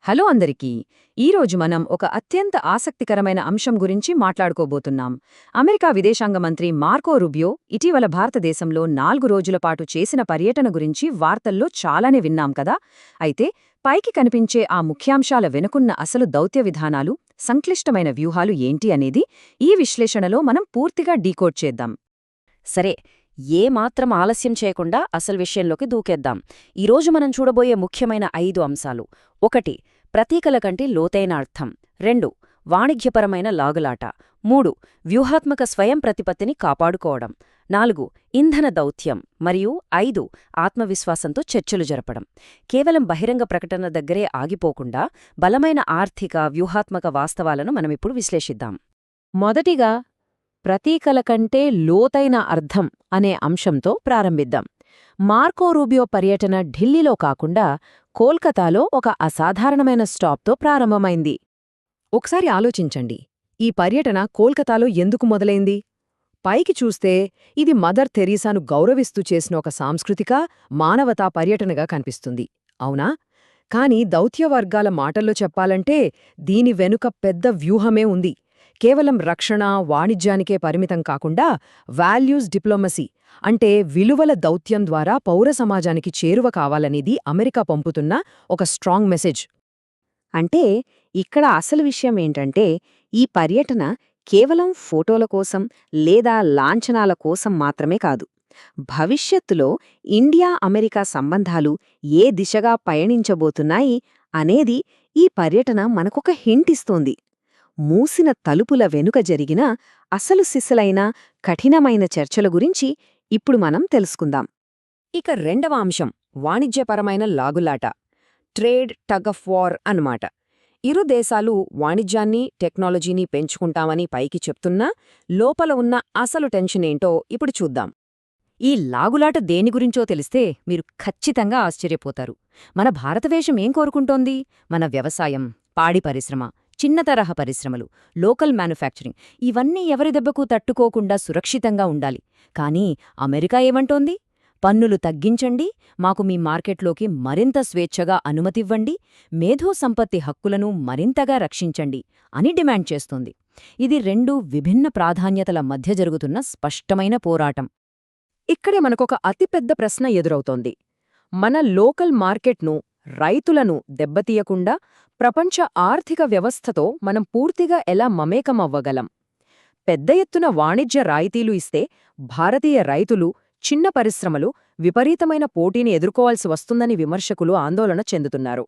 Hello అందరికీ. ఈరోజు మనం ఒక అత్యంత ఆసక్తికరమైన అంశం గురించి మాట్లాడుకోబోతున్నాం. అమెరికా విదేశాంగ మంత్రి మార్కో రుబియో ఇటీవల భారతదేశంలో 4 రోజుల పాటు చేసిన పర్యటన గురించి వార్తల్లో చాలానే విన్నాం కదా. అయితే పైకి కనిపించే ఆ ముఖ్యాంశాల వెనుకున్న అసలు దౌత్య విధానాలు, సంక్లిష్టమైన వ్యూహాలు ఏంటి అనేది ఈ విశ్లేషణలో మనం పూర్తిగా డీకోడ్ చేద్దాం. సరే, ఏమాత్రం ఆలస్యం చేయకుండా అసలు విషయంలోకి దూకేద్దాం. ఈరోజు మనం చూడబోయే ముఖ్యమైన 5 అంశాలు: 1. ప్రతీకల కంటే లోతైన అర్థం. 2. వాణిజ్యపరమైన లాగులాట. 3. వ్యూహాత్మక స్వయం ప్రతిపత్తిని కాపాడుకోవడం. 4. ఇంధన దౌత్యం. మరియు 5. ఆత్మవిశ్వాసంతో చర్చలు జరపడం. కేవలం బహిరంగ ప్రకటన దగ్గరే ఆగిపోకుండా బలమైన ఆర్థిక, వ్యూహాత్మక వాస్తవాలను మనమిప్పుడు విశ్లేషిద్దాం. మొదటిగా ప్రతీకల కంటే లోతైన అర్థం అనే అంశంతో ప్రారంభిద్దాం. మార్కో రూబియో పర్యటన ఢిల్లీలో కాకుండా కోల్కతాలో ఒక అసాధారణమైన స్టాప్తో ప్రారంభమైంది. ఒకసారి ఆలోచించండి, ఈ పర్యటన కోల్కతాలో ఎందుకు మొదలైంది? పైకి చూస్తే ఇది మదర్ తెరీసాను గౌరవిస్తూ చేసిన ఒక సాంస్కృతిక, మానవతా పర్యటనగా కనిపిస్తుంది, అవునా? కాని దౌత్యవర్గాల మాటల్లో చెప్పాలంటే దీని వెనుక పెద్ద వ్యూహమే ఉంది. కేవలం రక్షణ, వాణిజ్యానికే పరిమితం కాకుండా వాల్యూస్ డిప్లొమసీ అంటే విలువల దౌత్యం ద్వారా పౌర సమాజానికి చేరువ కావాలనేది అమెరికా పంపుతున్న ఒక స్ట్రాంగ్ మెసేజ్. అంటే ఇక్కడ అసలు విషయం ఏంటంటే, ఈ పర్యటన కేవలం ఫోటోల కోసం లేదా లాంఛనాల కోసం మాత్రమే కాదు. భవిష్యత్తులో ఇండియా అమెరికా సంబంధాలు ఏ దిశగా పయనించబోతున్నాయి అనేది ఈ పర్యటన మనకొక హింట్ ఇస్తోంది. మూసిన తలుపుల వెనుక జరిగిన అసలు సిసలైన కఠినమైన చర్చల గురించి ఇప్పుడు మనం తెలుసుకుందాం. ఇక రెండవ అంశం వాణిజ్యపరమైన లాగులాట, ట్రేడ్ టగ్ ఆఫ్ వార్ అన్నమాట. ఇరు దేశాలు వాణిజ్యాన్ని, టెక్నాలజీని పెంచుకుంటామని పైకి చెప్తున్నా లోపల ఉన్న అసలు టెన్షన్ ఏంటో ఇప్పుడు చూద్దాం. ఈ లాగులాట దేని గురించో తెలిస్తే మీరు ఖచ్చితంగా ఆశ్చర్యపోతారు. మన భారతదేశం ఏం కోరుకుంటోంది? మన వ్యవసాయం, పాడి పరిశ్రమ, చిన్న తరహా పరిశ్రమలు, లోకల్ మ్యానుఫ్యాక్చరింగ్ ఇవన్నీ ఎవరి దెబ్బకు తట్టుకోకుండా సురక్షితంగా ఉండాలి. కానీ అమెరికా ఏమంటోంది? పన్నులు తగ్గించండి, మాకు మీ మార్కెట్లోకి మరింత స్వేచ్ఛగా అనుమతివ్వండి, మేధో సంపత్తి హక్కులను మరింతగా రక్షించండి అని డిమాండ్ చేస్తోంది. ఇది రెండు విభిన్న ప్రాధాన్యతల మధ్య జరుగుతున్న స్పష్టమైన పోరాటం. ఇక్కడే మనకొక అతిపెద్ద ప్రశ్న ఎదురవుతోంది. మన లోకల్ మార్కెట్ను, రైతులను దెబ్బతీయకుండా ప్రపంచ ఆర్థిక వ్యవస్థతో మనం పూర్తిగా ఎలా మమేకమవ్వగలం? పెద్ద ఎత్తున వాణిజ్య రాయితీలు ఇస్తే భారతీయ రైతులు, చిన్న పరిశ్రమలు విపరీతమైన పోటీని ఎదుర్కోవాల్సి వస్తుందని విమర్శకులు ఆందోళన చెందుతున్నారు.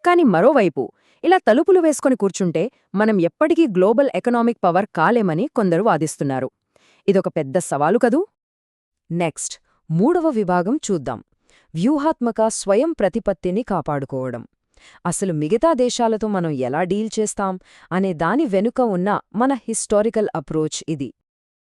కాని మరోవైపు ఇలా తలుపులు వేసుకొని కూర్చుంటే మనం ఎప్పటికీ గ్లోబల్ ఎకనామిక్ పవర్ కాలేమని కొందరు వాదిస్తున్నారు. ఇదొక పెద్ద సవాలు కదూ. నెక్స్ట్, మూడవ విభాగం చూద్దాం: వ్యూహాత్మక స్వయం ప్రతిపత్తిని కాపాడుకోవడం. అసలు మిగతా దేశాలతో మనం ఎలా డీల్ చేస్తాం అనే దాని వెనుక ఉన్న మన హిస్టారికల్ అప్రోచ్ ఇది.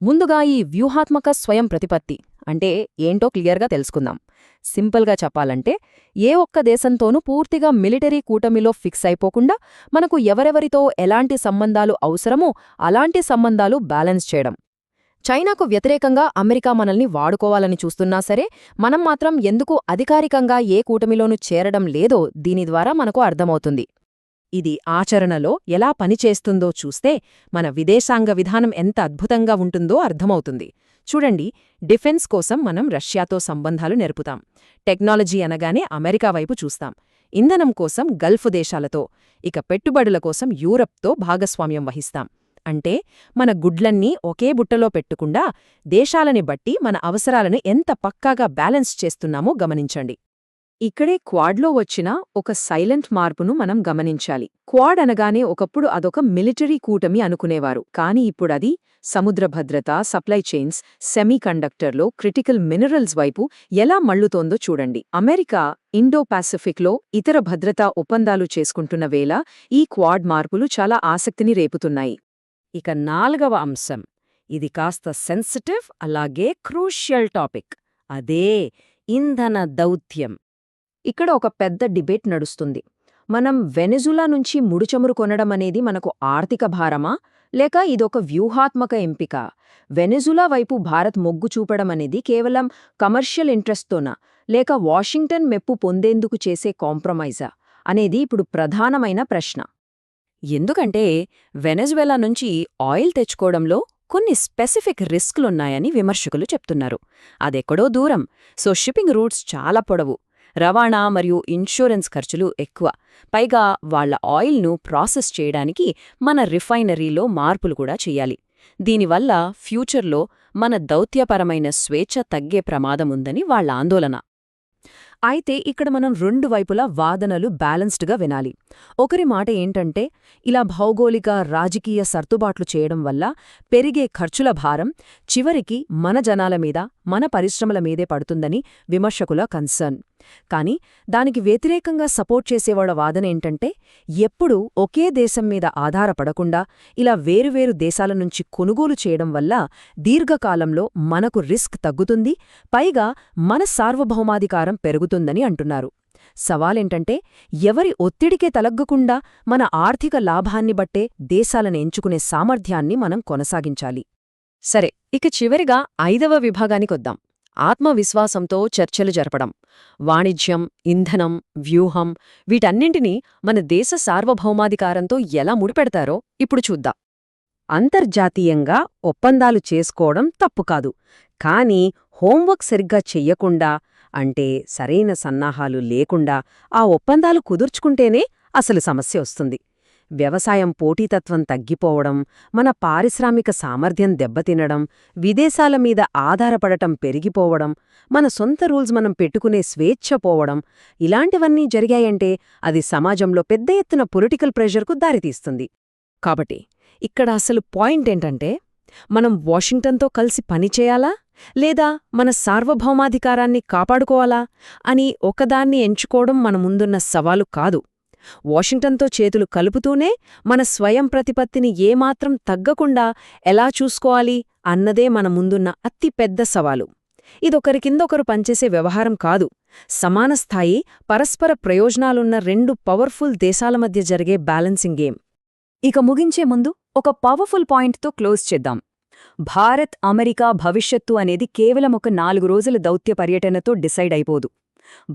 ముందుగా ఈ వ్యూహాత్మక స్వయం ప్రతిపత్తి అంటే ఏంటో క్లియర్గా తెలుసుకుందాం. సింపుల్గా చెప్పాలంటే, ఏ ఒక్క దేశంతోనూ పూర్తిగా మిలిటరీ కూటమిలో ఫిక్స్ అయిపోకుండా మనకు ఎవరెవరితో ఎలాంటి సంబంధాలు అవసరమో అలాంటి సంబంధాలు బ్యాలెన్స్ చేయడం. చైనాకు వ్యతిరేకంగా అమెరికా మనల్ని వాడుకోవాలని చూస్తున్నా సరే, మనం మాత్రం ఎందుకు అధికారికంగా ఏ కూటమిలోనూ చేరడం లేదో దీని ద్వారా మనకు అర్థమవుతుంది. ఇది ఆచరణలో ఎలా పనిచేస్తుందో చూస్తే మన విదేశాంగ విధానం ఎంత అద్భుతంగా ఉంటుందో అర్థమవుతుంది. చూడండి, డిఫెన్స్ కోసం మనం రష్యాతో సంబంధాలు నెరుపుతాం. టెక్నాలజీ అనగానే అమెరికా వైపు చూస్తాం. ఇంధనం కోసం గల్ఫ్ దేశాలతో, ఇక పెట్టుబడుల కోసం యూరప్తో భాగస్వామ్యం వహిస్తాం. అంటే మన గుడ్లన్నీ ఒకే బుట్టలో పెట్టుకుండా దేశాలని బట్టి మన అవసరాలను ఎంత పక్కాగా బ్యాలెన్స్ చేస్తున్నామో గమనించండి. ఇక్కడే క్వాడ్లో వచ్చిన ఒక సైలెంట్ మార్పును మనం గమనించాలి. క్వాడ్ అనగానే ఒకప్పుడు అదొక మిలిటరీ కూటమి అనుకునేవారు. కాని ఇప్పుడది సముద్ర భద్రత, సప్లై చైన్స్, సెమీకండక్టర్లో క్రిటికల్ మినరల్స్ వైపు ఎలా మళ్లుతోందో చూడండి. అమెరికా ఇండో పాసిఫిక్లో ఇతర భద్రతా ఒప్పందాలు చేసుకుంటున్న వేళ ఈ క్వాడ్ మార్పులు చాలా ఆసక్తిని రేపుతున్నాయి. ఇక నాలుగవ అంశం, ఇది కాస్త సెన్సిటివ్ అలాగే క్రూషియల్ టాపిక్. అదే ఇంధన దౌత్యం. ఇక్కడ ఒక పెద్ద డిబేట్ నడుస్తుంది. మనం వెనెజులా నుంచి ముడిచమురు కొనడం అనేది మనకు ఆర్థిక భారమా, లేక ఇదొక వ్యూహాత్మక ఎంపిక? వెనెజులా వైపు భారత్ మొగ్గు చూపడం అనేది కేవలం కమర్షియల్ ఇంట్రెస్ట్తోనా, లేక వాషింగ్టన్ మెప్పు పొందేందుకు చేసే కాంప్రమైజా అనేది ఇప్పుడు ప్రధానమైన ప్రశ్న. ఎందుకంటే వెనెజువెలా నుంచి ఆయిల్ తెచ్చుకోవడంలో కొన్ని స్పెసిఫిక్ రిస్క్లున్నాయని విమర్శకులు చెప్తున్నారు. అదెక్కడో దూరం, సో షిప్పింగ్ రూట్స్ చాలా పొడవు, రవాణా మరియు ఇన్సూరెన్స్ ఖర్చులు ఎక్కువ. పైగా వాళ్ల ఆయిల్ను ప్రాసెస్ చేయడానికి మన రిఫైనరీలో మార్పులు కూడా చెయ్యాలి. దీనివల్ల ఫ్యూచర్లో మన దౌత్యపరమైన స్వేచ్ఛ తగ్గే ప్రమాదముందని వాళ్ల ఆందోళన. అయితే ఇక్కడ మనం రెండు వైపులా వాదనలు బ్యాలెన్స్డ్గా వినాలి. ఒకరి మాట ఏంటంటే, ఇలా భౌగోళిక రాజకీయ సర్దుబాట్లు చేయడం వల్ల పెరిగే ఖర్చుల భారం చివరికి మన జనాల మీద, మన పరిశ్రమల మీదే పడుతుందని విమర్శకుల కన్సర్న్. కానీ దానికి వ్యతిరేకంగా సపోర్ట్ చేసేవాళ్ల వాదనేంటంటే, ఎప్పుడూ ఒకే దేశం మీద ఆధారపడకుండా ఇలా వేరువేరు దేశాల నుంచి కొనుగోలు చేయడం వల్ల దీర్ఘకాలంలో మనకు రిస్క్ తగ్గుతుంది, పైగా మన సార్వభౌమాధికారం పెరుగుతుందని అంటున్నారు. సవాలేంటంటే, ఎవరి ఒత్తిడికే తలగ్గకుండా మన ఆర్థిక లాభాన్ని బట్టే దేశాలను ఎంచుకునే సామర్థ్యాన్ని మనం కొనసాగించాలి. సరే, ఇక చివరిగా 5వ విభాగానికొద్దాం. ఆత్మవిశ్వాసంతో చర్చలు జరపడం. వాణిజ్యం, ఇంధనం, వ్యూహం వీటన్నింటినీ మన దేశ సార్వభౌమాధికారంతో ఎలా ముడిపెడతారో ఇప్పుడు చూద్దాం. అంతర్జాతీయంగా ఒప్పందాలు చేసుకోవడం తప్పుకాదు, కానీ హోంవర్క్ సరిగ్గా చెయ్యకుండా, అంటే సరైన సన్నాహాలు లేకుండా ఆ ఒప్పందాలు కుదుర్చుకుంటేనే అసలు సమస్య వస్తుంది. వ్యవసాయం పోటీతత్వం తగ్గిపోవడం, మన పారిశ్రామిక సామర్థ్యం దెబ్బతినడం, విదేశాల మీద ఆధారపడటం పెరిగిపోవడం, మన సొంత రూల్స్ మనం పెట్టుకునే స్వేచ్ఛ పోవడం, ఇలాంటివన్నీ జరిగాయంటే అది సమాజంలో పెద్ద ఎత్తున పొలిటికల్ ప్రెషర్కు దారితీస్తుంది. కాబట్టి ఇక్కడ అసలు పాయింట్ ఏంటంటే, మనం వాషింగ్టన్తో కలిసి పనిచేయాలా లేదా మన సార్వభౌమాధికారాన్ని కాపాడుకోవాలా అని ఒకదాన్ని ఎంచుకోవడం మన ముందున్న సవాలు కాదు. వాషింగ్టన్తో చేతులు కలుపుతూనే మన స్వయం ప్రతిపత్తిని ఏమాత్రం తగ్గకుండా ఎలా చూసుకోవాలి అన్నదే మన ముందున్న అతిపెద్ద సవాలు. ఇదొకరి కిందొకరు పనిచేసే వ్యవహారం కాదు, సమాన స్థాయి, పరస్పర ప్రయోజనాలున్న రెండు పవర్ఫుల్ దేశాల మధ్య జరిగే బ్యాలెన్సింగ్ గేమ్. ఇక ముగించే ముందు ఒక పవర్ఫుల్ పాయింట్తో క్లోజ్ చేద్దాం. భారత్, అమెరికా భవిష్యత్తు అనేది కేవలం ఒక 4 రోజుల దౌత్య పర్యటనతో డిసైడ్ అయిపోదు.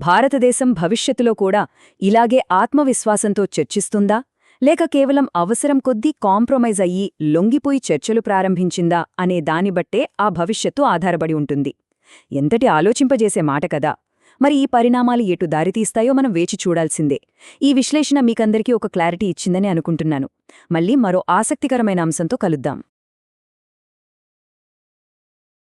భారతదేశం భవిష్యత్తులో కూడా ఇలాగే ఆత్మవిశ్వాసంతో చర్చిస్తుందా, లేక కేవలం అవసరం కొద్దీ కాంప్రమైజ్ అయ్యి లొంగిపోయి చర్చలు ప్రారంభించిందా అనే దానిబట్టే ఆ భవిష్యత్తు ఆధారపడి ఉంటుంది. ఎంతటి ఆలోచింపజేసే మాట కదా. మరి ఈ పరిణామాలు ఎటు దారితీస్తాయో మనం వేచి చూడాల్సిందే. ఈ విశ్లేషణ మీకందరికీ ఒక క్లారిటీ ఇచ్చిందని అనుకుంటున్నాను. మళ్ళీ మరో ఆసక్తికరమైన అంశంతో కలుద్దాం.